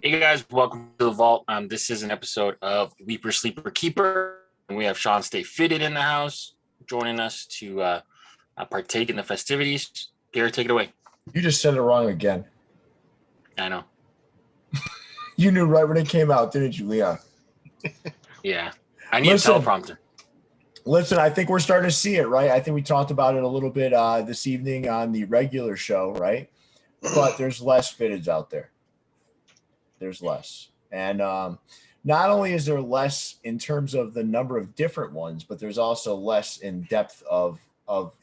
Hey guys, welcome to the vault. This is an episode of Weeper Sleeper Keeper, and we have Sean Stay Fitted in the house joining us to partake in the festivities. Pierre, take it away. You just said it wrong again. I know. You knew right when it came out, didn't you, Leon? Yeah, I need a teleprompter. Listen, I think we're starting to see it, right? I think we talked about it a little bit this evening on the regular show, right? But there's less fitteds out there. There's less. And not only is there less in terms of the number of different ones, but there's also less in depth of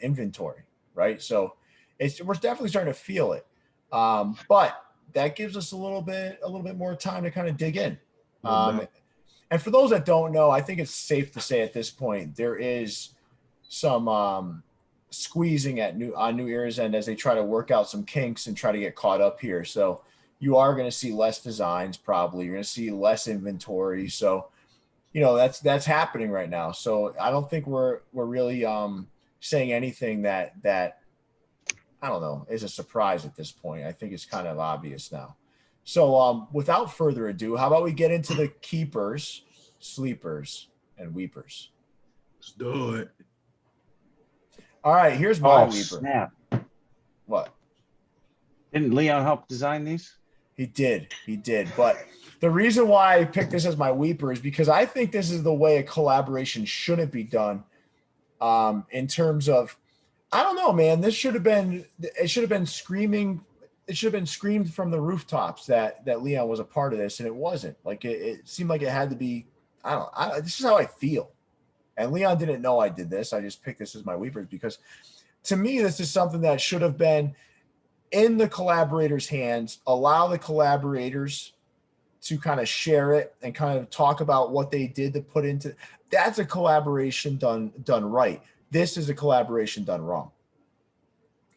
inventory, right? So we're definitely starting to feel it. But that gives us a little bit more time to kind of dig in. And for those that don't know, I think it's safe to say at this point there is some squeezing on New Year's End as they try to work out some kinks and try to get caught up here. So you are going to see less designs, probably. You're going to see less inventory. So, that's happening right now. So I don't think we're really saying anything that I don't know is a surprise at this point. I think it's kind of obvious now. So without further ado, how about we get into the keepers, sleepers, and weepers? Let's do it. All right, here's my weeper. Snap. What? Didn't Leon help design these? He did. But the reason why I picked this as my weeper is because I think this is the way a collaboration shouldn't be done. In terms of, I don't know, man, it should have been screaming. It should have been screamed from the rooftops that Leon was a part of this, and it wasn't. Like it seemed like it had to be. This is how I feel. And Leon didn't know I did this. I just picked this as my weepers because to me, this is something that should have been in the collaborators' hands. Allow the collaborators to kind of share it and kind of talk about what they did to put into. That's a collaboration done right. This is a collaboration done wrong,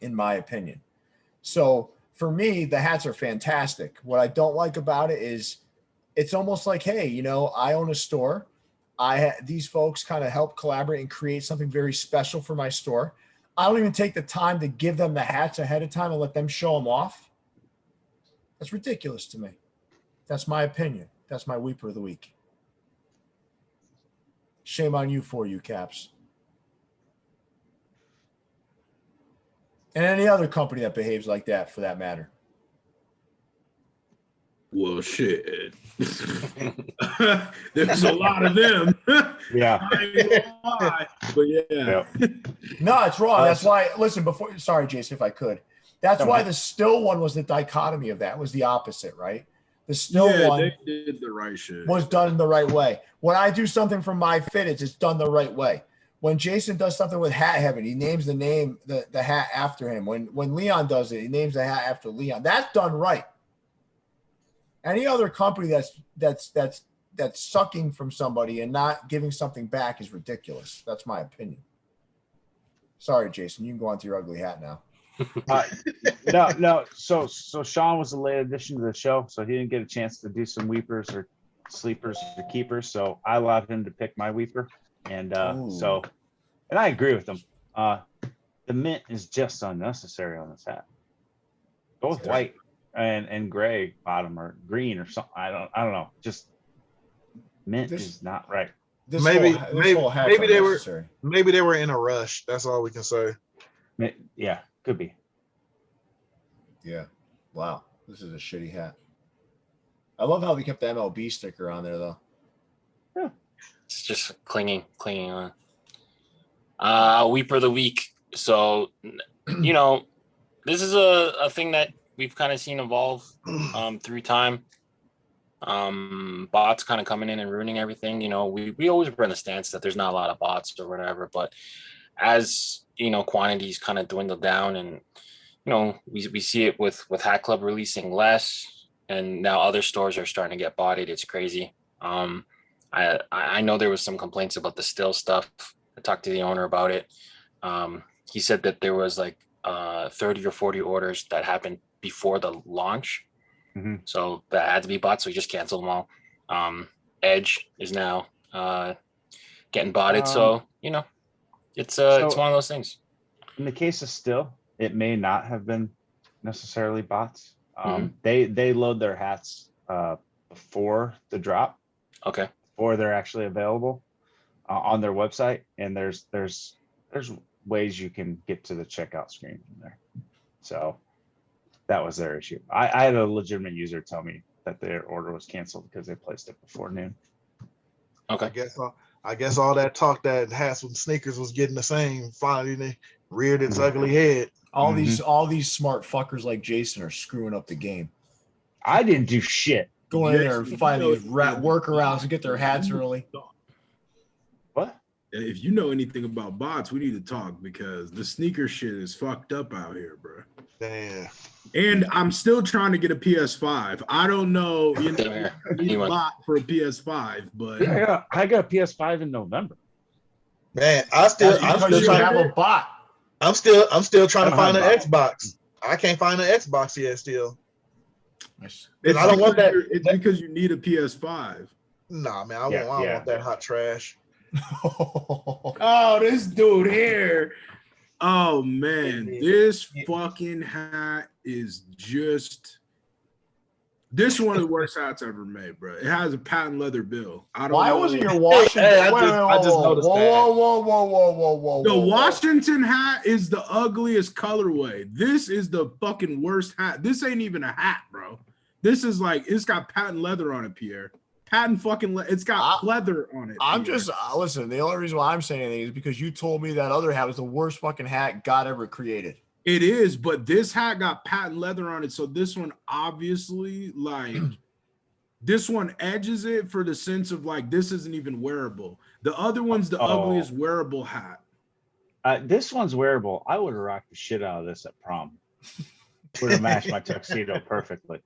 in my opinion. So for me, the hats are fantastic. What I don't like about it is it's almost like, hey, I own a store. These folks kind of help collaborate and create something very special for my store. I don't even take the time to give them the hats ahead of time and let them show them off. That's ridiculous to me. That's my opinion. That's my weeper of the week. Shame on you for you, Caps. And any other company that behaves like that, for that matter. Well, shit. There's a lot of them. Yeah. I ain't gonna lie, but yeah. No, it's wrong. That's why. Listen, sorry, Jason, if I could. That's why the still one was the dichotomy of that. Was the opposite, right? The still one they did the right shit. Was done the right way. When I do something from MyFitteds, it's done the right way. When Jason does something with Hat Heaven, he names the hat after him. When Leon does it, he names the hat after Leon. That's done right. Any other company that's sucking from somebody and not giving something back is ridiculous. That's my opinion. Sorry, Jason. You can go on to your ugly hat now. No. So Sean was a late addition to the show, so he didn't get a chance to do some weepers or sleepers or keepers. So I allowed him to pick my weeper, and and I agree with him. The mint is just unnecessary on this hat. Both white and gray bottom or green or something. I don't know. Just mint is not right. Maybe they were in a rush. That's all we can say. Yeah, could be. Yeah. Wow. This is a shitty hat. I love how they kept the MLB sticker on there, though. Yeah. It's just clinging on. Weeper of the week. So, this is a thing that we've kind of seen evolve through time. Bots kind of coming in and ruining everything. We always run the stance that there's not a lot of bots or whatever, but as quantities kind of dwindle down, and we see it with Hat Club releasing less, and now other stores are starting to get botted. It's crazy. I know there was some complaints about the still stuff. I talked to the owner about it. He said that there was like 30 or 40 orders that happened before the launch. Mm-hmm. So that had to be bought, so we just canceled them all. Edge is now getting botted, so it's one of those things. In the case of still, it may not have been necessarily bots. They load their hats before the drop, Okay. before they're actually available on their website, and there's ways you can get to the checkout screen from there. So that was their issue. I had a legitimate user tell me that their order was canceled because they placed it before noon. Okay. I guess all that talk that hats with sneakers was getting the same finally they reared its ugly head. All these smart fuckers like Jason are screwing up the game. I didn't do shit. Going in there and finding these workarounds to get their hats early. What? If you know anything about bots, we need to talk because the sneaker shit is fucked up out here, bro. Damn. And I'm still trying to get a PS5. I don't know, you know, I need a bot for a PS5 , but Yeah, I got a PS5 in November. Man, I'm still Because you trying have a bot. I'm still trying to find an I don't have Xbox. I can't find an Xbox yet still. it's I don't want that. It's because you need a PS5. Nah, man, I don't want that hot trash. Oh, this dude here. Oh man, this fucking hat is just. This is one of the worst hats ever made, bro. It has a patent leather bill. I don't Why know. wasn't your Washington? I just noticed that. Whoa. The Washington hat is the ugliest colorway. This is the fucking worst hat. This ain't even a hat, bro. This is like, it's got patent leather on it, Pierre. Patent fucking it's got leather on it. I'm Pierre. just listen. The only reason why I'm saying anything is because you told me that other hat was the worst fucking hat God ever created. It is, but this hat got patent leather on it. So this one obviously, like, this one edges it for the sense of like, this isn't even wearable. The other one's the ugliest wearable hat. This one's wearable. I would have rocked the shit out of this at prom. Would have matched my tuxedo perfectly.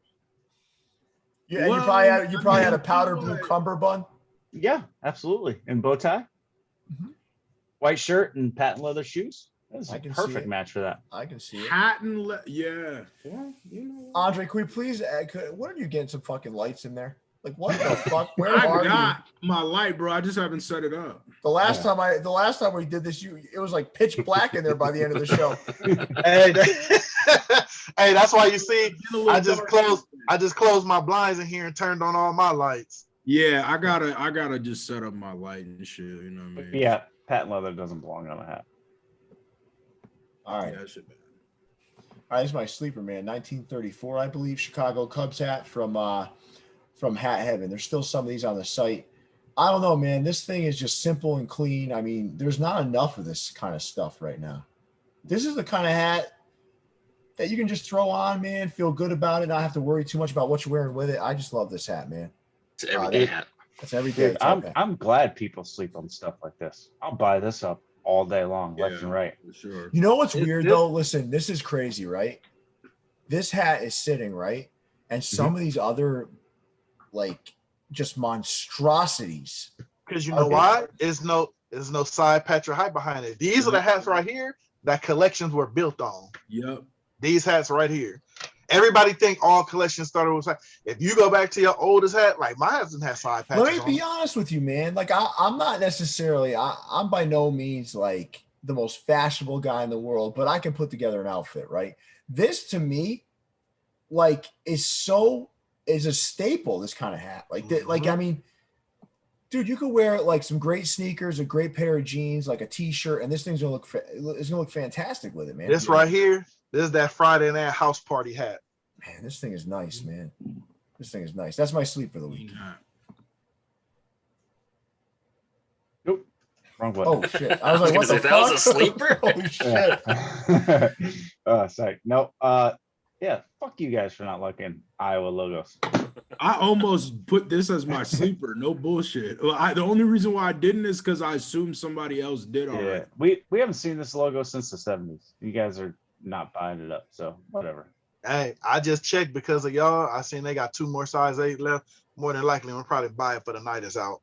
Yeah, Well, you probably had a powder blue cummerbund. Yeah, absolutely. And bow tie, white shirt, and patent leather shoes. That's a perfect match for that. I can see it. Yeah. Well, you know. Andre, can we please? What are you getting some fucking lights in there? Like what the fuck? Where I are you? got my light, bro. I just haven't set it up. The last time we did this, it was like pitch black in there by the end of the show. Hey, that's why you see I just closed my blinds in here and turned on all my lights. Yeah, I gotta just set up my light and shit. You know what I mean? Yeah, patent leather doesn't belong on a hat. All right. Yeah, that shit, man. All right, this is my sleeper, man. 1934, I believe, Chicago Cubs hat from Hat Heaven. There's still some of these on the site. I don't know, man. This thing is just simple and clean. I mean, there's not enough of this kind of stuff right now. This is the kind of hat that you can just throw on, man, feel good about it, not have to worry too much about what you're wearing with it. I just love this hat, man. It's an everyday hat. It's everyday. Dude, I'm glad people sleep on stuff like this. I'll buy this up all day long, left and right. For sure. You know what's weird though? Listen, this is crazy, right? This hat is sitting right, and some of these other, like, just monstrosities. Because you know why? There's no side patch or hype behind it. These are the hats right here that collections were built on. Yep. These hats right here. Everybody think all collections started with like, if you go back to your oldest hat, like my hats didn't have side patches. Let me be honest with you, man. Like I'm not necessarily, I'm by no means like the most fashionable guy in the world, but I can put together an outfit, right? This to me, like, is a staple. This kind of hat, like that, like I mean, dude, you could wear like some great sneakers, a great pair of jeans, like a t-shirt, and this thing's gonna look fantastic with it, man. This right here, this is that Friday night house party hat. Man, this thing is nice, man. This thing is nice. That's my sleep for the week. Nope. Wrong button. Oh shit! I was like, what the fuck? That was a sleeper. Holy shit! Sorry. No. Yeah. Fuck you guys for not liking Iowa logos. I almost put this as my sleeper. No bullshit. Well, the only reason why I didn't is because I assumed somebody else did already. We haven't seen this logo since the 70s. You guys are not buying it up, so whatever. Hey, I just checked because of y'all. I seen they got 2 more size 8 left. More than likely, I'm gonna probably buy it for the night it's out.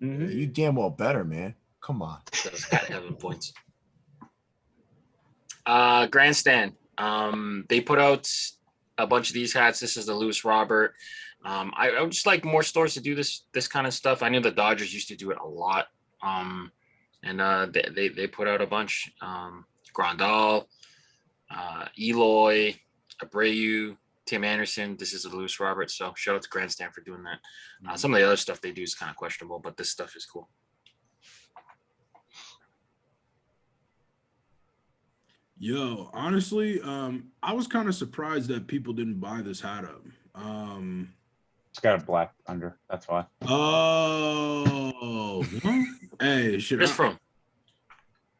Yeah, you damn well better, man. Come on. Those hat heaven points. Grandstand. They put out a bunch of these hats. This is the Lewis Robert. I would just like more stores to do this kind of stuff. I knew the Dodgers used to do it a lot. And they put out a bunch. Grandal, Eloy, Abreu, Tim Anderson. This is Lewis Roberts. So shout out to Grandstand for doing that. Some of the other stuff they do is kind of questionable, but this stuff is cool. Yo, honestly, I was kind of surprised that people didn't buy this hat up. It's got a black under. That's why. Oh, hey, should Just from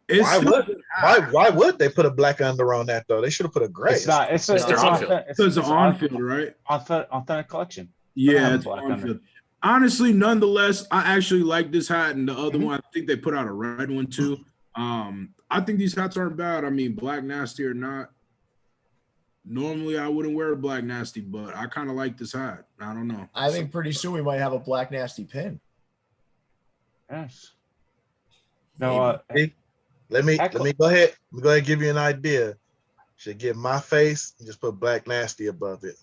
Why would they put a black under on that though? They should have put a gray. It's not. It's It's on-field, right? Authentic collection. Yeah, it's on-field. Honestly, nonetheless, I actually like this hat and the other one. I think they put out a red one too. I think these hats aren't bad. I mean, Black Nasty or not. Normally, I wouldn't wear a Black Nasty, but I kind of like this hat. I don't know. I think pretty soon we might have a Black Nasty pin. Yes. No, let me go ahead. Let me go ahead and give you an idea. Should get my face and just put Black Nasty above it.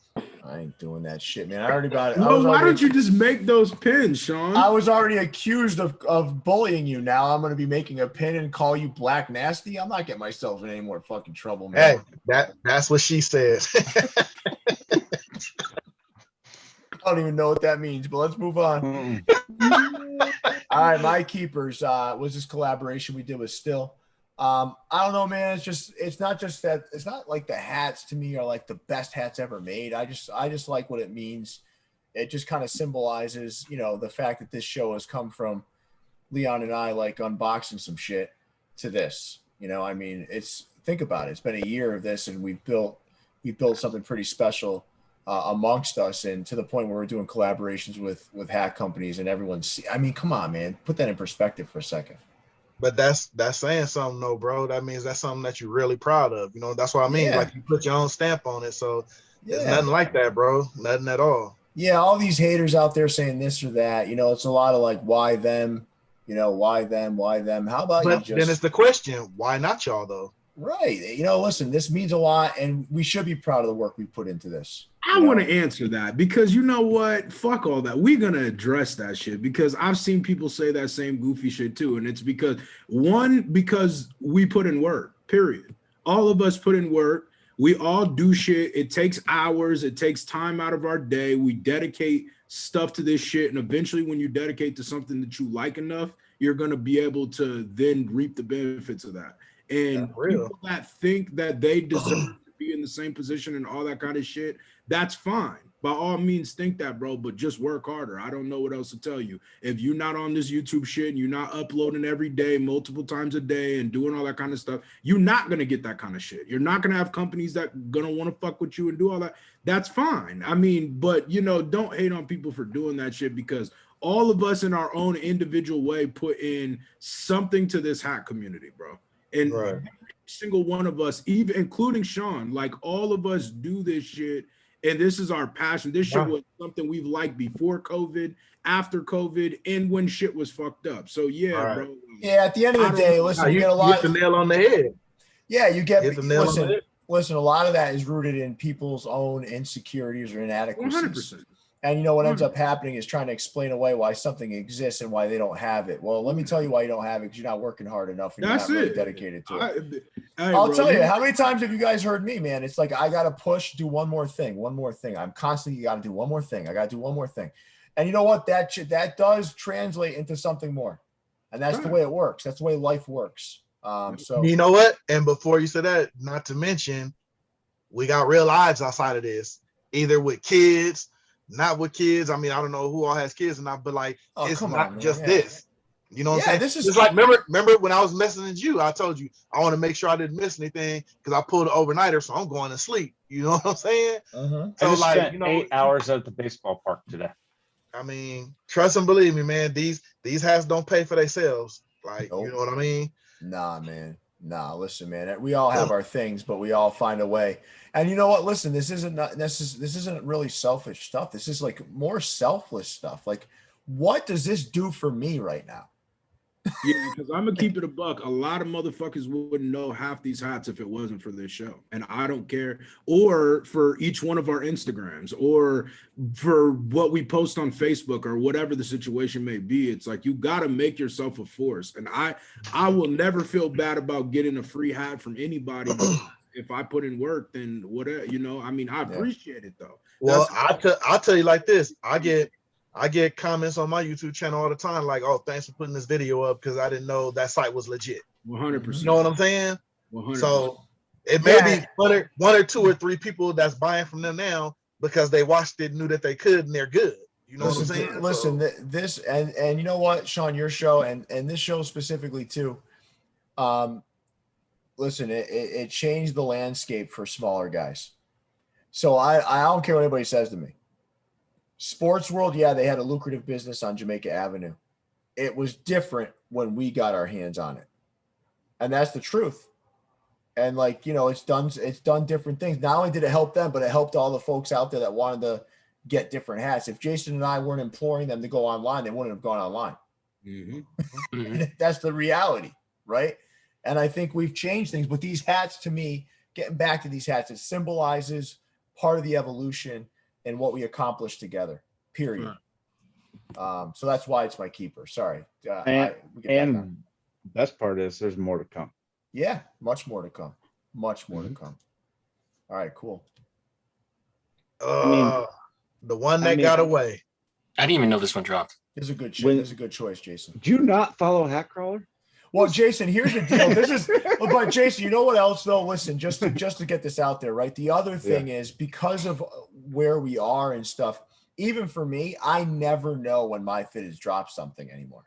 I ain't doing that shit, man. I already got it. Well, why don't you just make those pins, Sean? I was already accused of bullying you. Now I'm going to be making a pin and call you Black Nasty. I'm not getting myself in any more fucking trouble, man. Hey, that's what she says. I don't even know what that means, but let's move on. All right, my keepers was this collaboration we did with Still. I don't know, man. It's not just that. It's not like the hats to me are like the best hats ever made. I just like what it means. It just kind of symbolizes, the fact that this show has come from Leon and I like unboxing some shit to this. I mean, think about it. It's been a year of this, and we've built something pretty special amongst us, and to the point where we're doing collaborations with hat companies, and everyone's. I mean, come on, man. Put that in perspective for a second. But that's saying something, though, bro. That means that's something that you're really proud of. That's what I mean. Yeah. Like you put your own stamp on it. So there's nothing like that, bro. Nothing at all. Yeah, all these haters out there saying this or that. It's a lot of like, why them? Why them? Why them? How about you just? Then it's the question, why not y'all though? Right. Listen, this means a lot, and we should be proud of the work we put into this. I want to answer that because you know what? Fuck all that. We're going to address that shit because I've seen people say that same goofy shit too. And it's because we put in work, period. All of us put in work. We all do shit. It takes hours. It takes time out of our day. We dedicate stuff to this shit. And eventually when you dedicate to something that you like enough, you're going to be able to then reap the benefits of that. And people that think that they deserve to be in the same position and all that kind of shit, that's fine. By all means, think that, bro, but just work harder. I don't know what else to tell you. If you're not on this YouTube shit and you're not uploading every day, multiple times a day and doing all that kind of stuff, you're not going to get that kind of shit. You're not going to have companies that going to want to fuck with you and do all that. That's fine. I mean, but, don't hate on people for doing that shit because all of us in our own individual way put in something to this hat community, bro. And every single one of us, even including Sean, like all of us do this shit. And this is our passion. This shit was something we've liked before COVID, after COVID, and when shit was fucked up. So bro. Yeah, at the end of the day, listen, you get a lot. You hit the nail on the head. Yeah, you get listen. A lot of that is rooted in people's own insecurities or inadequacies. 100%. And what ends up happening is trying to explain away why something exists and why they don't have it. Well, let me tell you why you don't have it, because you're not working hard enough and you're not really dedicated to it. I'll tell you, how many times have you guys heard me, man? It's like, I got to push, do one more thing. I'm constantly, you got to do one more thing. I got to do one more thing. And you know what? That does translate into something more. And that's the way it works. That's the way life works. So you know what? And before you said that, not to mention, we got real lives outside of this, either with kids, not with kids. I mean, I don't know who all has kids or not, but like, it's not just this. You know what I'm saying? This is like, remember when I was messaging you, I told you I want to make sure I didn't miss anything because I pulled an overnighter, so I'm going to sleep. You know what I'm saying? So I just spent 8 hours at the baseball park today. I mean, trust and believe me, man. These hats don't pay for themselves. Like, you know what I mean? Nah, man. Nah, listen, man. We all have our things, but we all find a way. And you know what? Listen, this isn't really selfish stuff. This is like more selfless stuff. Like, what does this do for me right now? Yeah, because I'm gonna keep it a buck. A lot of motherfuckers wouldn't know half these hats if it wasn't for this show, and I don't care. Or for each one of our Instagrams, or for what we post on Facebook, or whatever the situation may be. It's like you gotta make yourself a force, and I will never feel bad about getting a free hat from anybody. if I put in work, then whatever, I mean, I appreciate it though. Well, I'll tell you like this. I get comments on my YouTube channel all the time, like, "Oh, thanks for putting this video up because I didn't know that site was legit." 100%. You know what I'm saying? 100%. So it may be one or two or three people that's buying from them now because they watched it, knew that they could, and they're good. You know what I'm saying? Listen, this and you know what, Sean, your show and this show specifically too. Listen, it changed the landscape for smaller guys. So I don't care what anybody says to me. Sportsworld, yeah, they had a lucrative business on Jamaica Avenue. It was different when we got our hands on it. And that's the truth. And it's done different things. Not only did it help them, but it helped all the folks out there that wanted to get different hats. If Jason and I weren't imploring them to go online, they wouldn't have gone online. Mm-hmm. That's the reality, right? And I think we've changed things. But these hats, to me, getting back to these hats, it symbolizes part of the evolution and what we accomplished together, period. So that's why it's my keeper. Sorry. And best part is there's more to come. Yeah, much more to come. Much more to come. All right, cool. The one that got away. I didn't even know this one dropped. This is a good choice. This is a good choice, Jason. Do you not follow Hat Crawler? Well, Jason, here's the deal. But Jason, you know what else though? Listen, just to get this out there, right? The other thing is because of where we are and stuff, even for me, I never know when MyFitteds drop something anymore.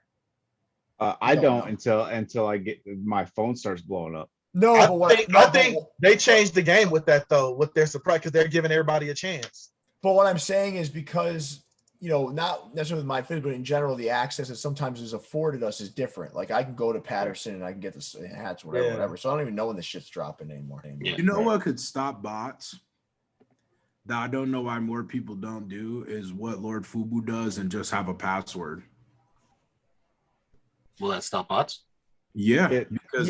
I don't until I get my phone starts blowing up. No, I think they changed the game with that though, with their surprise, because they're giving everybody a chance. But what I'm saying is because not necessarily with MyFitteds, but in general, the access that sometimes is afforded us is different. Like I can go to Patterson and I can get the hats, whatever. So I don't even know when the shit's dropping anymore. You know what could stop bots? That I don't know why more people don't do is what Lord Fubu does and just have a password. Will that stop bots? Yeah, because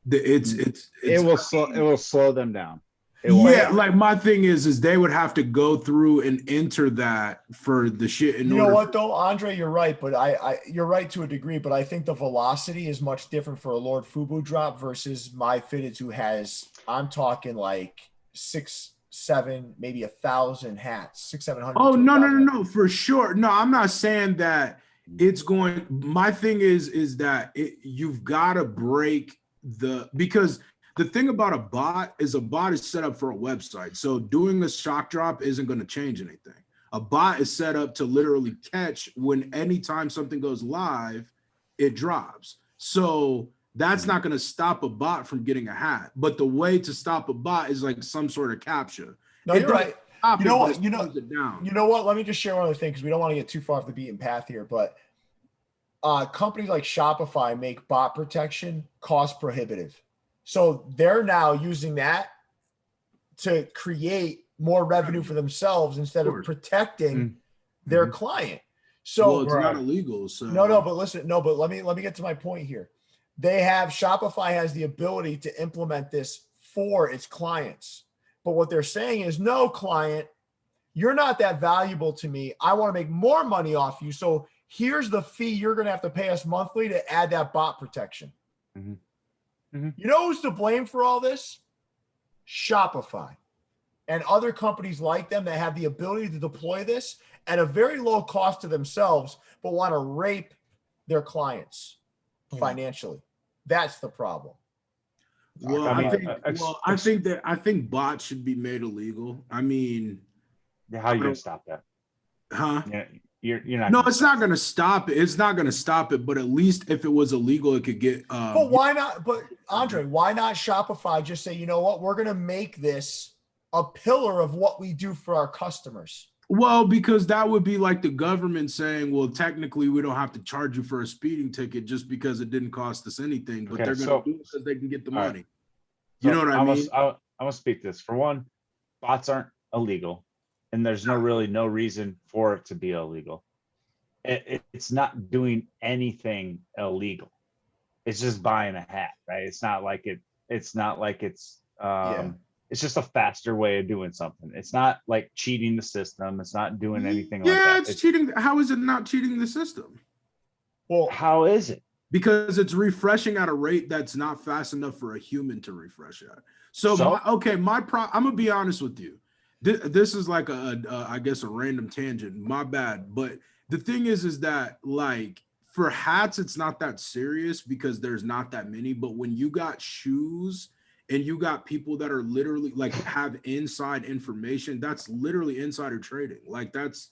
it will slow them down. Like my thing is they would have to go through and enter that for the shit. You know what though, Andre, you're right, but you're right to a degree, but I think the velocity is much different for a Lord Fubu drop versus MyFitteds, who has, I'm talking like 6, 7, maybe 1,000 hats, 600, 700. Oh no, for sure. No, I'm not saying that it's going. My thing is that you've got to break because the thing about a bot is set up for a website. So doing a shock drop isn't going to change anything. A bot is set up to literally catch when anytime something goes live, it drops. So that's not going to stop a bot from getting a hat. But the way to stop a bot is like some sort of captcha. No, you're right. You know what? Let me just share one other thing because we don't want to get too far off the beaten path here. But companies like Shopify make bot protection cost prohibitive. So they're now using that to create more revenue for themselves instead of protecting their client. So it's not illegal. So but listen, but let me get to my point here. Shopify has the ability to implement this for its clients. But what they're saying is, no, client, you're not that valuable to me. I want to make more money off you. So here's the fee you're going to have to pay us monthly to add that bot protection. You know who's to blame for all this? Shopify and other companies like them that have the ability to deploy this at a very low cost to themselves, but want to rape their clients financially. That's the problem. Well, I think bots should be made illegal. I mean, how are you gonna stop that? Huh? Yeah, you're not. No, it's not gonna stop it. It's not gonna stop it. But at least if it was illegal, it could get. But why not? But Andre, why not Shopify just say, you know what, we're gonna make this a pillar of what we do for our customers? Well, because that would be like the government saying, well, technically we don't have to charge you for a speeding ticket just because it didn't cost us anything, but they're going to do it because they can get the money. You know what I mean? I'm going to speak this. For one, bots aren't illegal, and there's no reason for it to be illegal. It's not doing anything illegal. It's just buying a hat, right? It's not like it's just a faster way of doing something. It's not like cheating the system. It's not doing anything like that. Yeah, it's cheating. How is it not cheating the system? Well, how is it? because it's refreshing at a rate that's not fast enough for a human to refresh at. So I'm gonna be honest with you. This is like I guess a random tangent. My bad. But the thing is that like for hats, it's not that serious because there's not that many. But when you got shoes and you got people that are literally like have inside information, that's literally insider trading. Like that's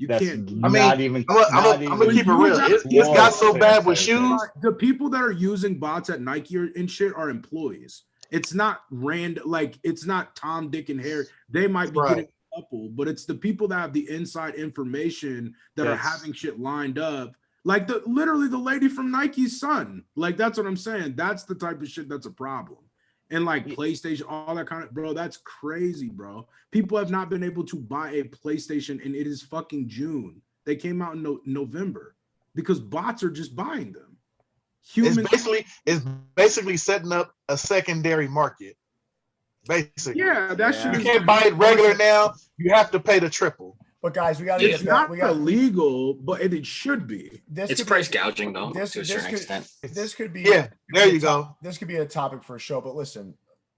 can't. I mean, I'm gonna keep it real. It's got so bad with shoes. The people that are using bots at Nike and shit are employees. It's not random, like it's not Tom, Dick, and Harry. They might be getting a couple, but it's the people that have the inside information that are having shit lined up. Like literally the lady from Nike's son. Like that's what I'm saying. That's the type of shit that's a problem. And like PlayStation, all that kind of, bro, that's crazy, bro. People have not been able to buy a PlayStation, and it is fucking June. They came out in November because bots are just buying them. It's basically setting up a secondary market. Basically, that shit. You can't buy it regular now. You have to pay the triple. But guys, we got to. It's not illegal, but it should be. It's price gouging though to a certain extent. This could be. Yeah, there you go. This could be a topic for a show. But listen,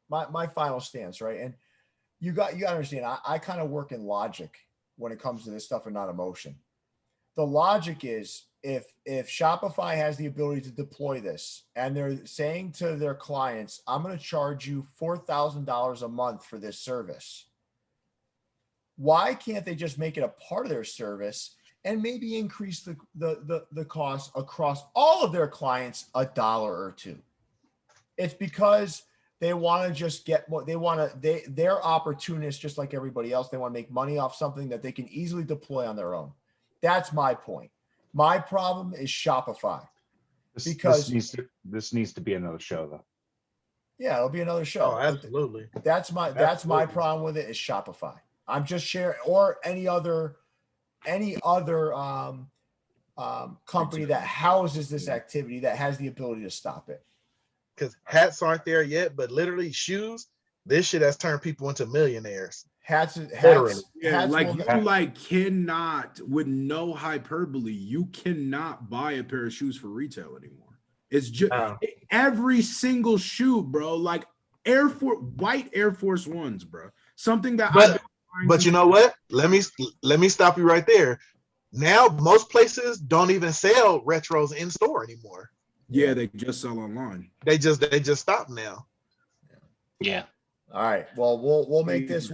my final stance, right? And you got to understand. I kind of work in logic when it comes to this stuff and not emotion. The logic is if Shopify has the ability to deploy this and they're saying to their clients, I'm going to charge you $4,000 a month for this service. Why can't they just make it a part of their service and maybe increase the cost across all of their clients $1 or $2? It's because they want to just get what they want to. They're opportunists just like everybody else. They want to make money off something that they can easily deploy on their own. That's my point. My problem is Shopify. Because this needs to be another show though. Yeah, it'll be another show. Oh, absolutely. That's my problem with it is Shopify. I'm just sharing, or any other company that houses this activity that has the ability to stop it. Because hats aren't there yet, but literally shoes, this shit has turned people into millionaires. Hats cannot, with no hyperbole, you cannot buy a pair of shoes for retail anymore. It's just every single shoe, bro. Like white Air Force Ones, bro. Something that But you know what? Let me stop you right there. Now most places don't even sell retros in store anymore. Yeah, they just sell online. They just stopped now. Yeah. All right. Well, we'll make this.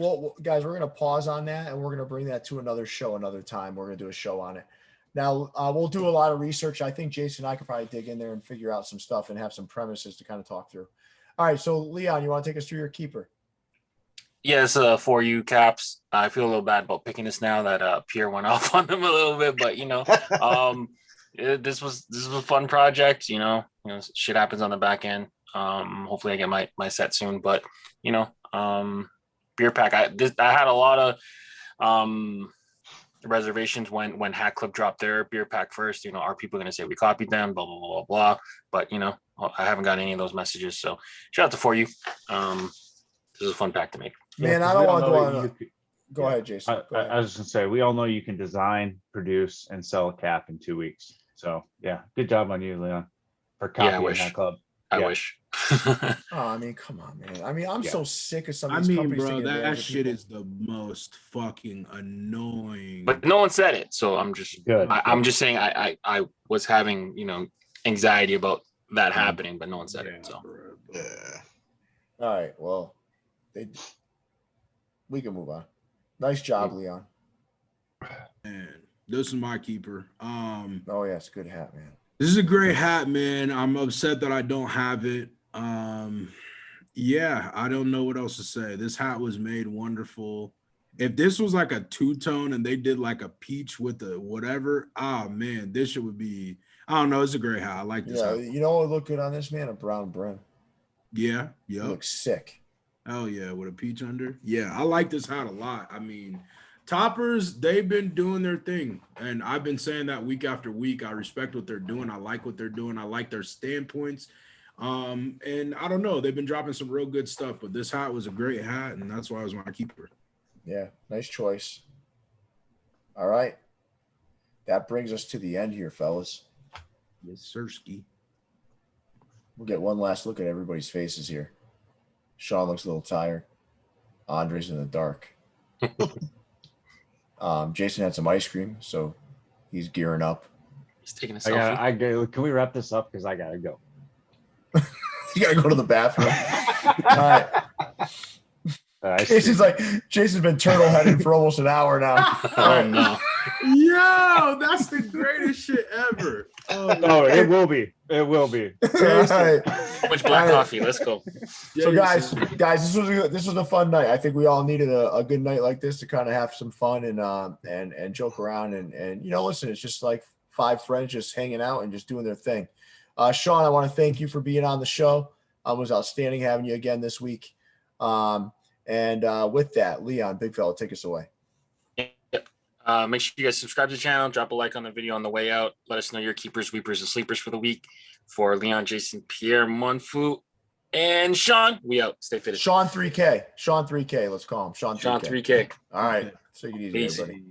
Guys, we're gonna pause on that, and we're gonna bring that to another show another time. We're gonna do a show on it. Now, we'll do a lot of research. I think Jason and I could probably dig in there and figure out some stuff and have some premises to kind of talk through. All right. So, Leon, you want to take us through your keeper? Yes, for you, Caps. I feel a little bad about picking this now that Pierre went off on them a little bit, but this was a fun project. Shit happens on the back end. Hopefully I get my set soon, but beer pack. I had a lot of reservations when Hat Club dropped their beer pack first. Are people going to say we copied them? Blah blah blah blah. But I haven't got any of those messages. So shout out to For You. This is a fun pack to make. Man, I don't want to go on. Go ahead, Jason. I was just gonna say we all know you can design, produce, and sell a cap in 2 weeks. So yeah, good job on you, Leon, for copying Hat Club. I wish. I mean, come on, man. I mean, I'm so sick of some of these companies. Bro, that shit is the most fucking annoying. But no one said it, so I'm just good. I'm just saying I was having anxiety about that happening, but no one said it. So all right, well, we can move on. Nice job, Leon. Man, this is my keeper. Oh yes, good hat, man. This is a great hat, man. I'm upset that I don't have it. Yeah, I don't know what else to say. This hat was made wonderful. If this was like a two-tone and they did like a peach with the whatever, man, this shit would be, I don't know, it's a great hat. I like this hat. You know what would look good on this, man? A brown brim. Yeah, yeah. Looks sick. Oh yeah, with a peach under. Yeah, I like this hat a lot. I mean, Toppers, they've been doing their thing. And I've been saying that week after week. I respect what they're doing. I like what they're doing. I like their standpoints. And I don't know, they've been dropping some real good stuff, but this hat was a great hat, and that's why I was my keeper. Yeah, nice choice. All right. That brings us to the end here, fellas. Yes, sirski. We'll get one last look at everybody's faces here. Sean looks a little tired. Andre's in the dark. Jason had some ice cream, so he's gearing up. He's taking a selfie. Can we wrap this up? Because I gotta go. You gotta go to the bathroom. All right. Jason's been turtle headed for almost an hour now. Oh no. Yo, that's the greatest shit ever. Oh, it will be. It will be. Right. So much black coffee. Let's go. So guys, this was a fun night. I think we all needed a good night like this to kind of have some fun and joke around and listen, it's just like 5 friends just hanging out and just doing their thing. Sean, I want to thank you for being on the show. It was outstanding having you again this week. And with that, Leon, big fella, take us away. Make sure you guys subscribe to the channel, drop a like on the video on the way out. Let us know your keepers, weepers, and sleepers for the week. For Leon, Jason, Pierre, Monfu, and Sean, we out. Stay fitted. Sean 3K. Let's call him. Sean 3K. Sean 3K. All right. Take it easy, Peace. everybody.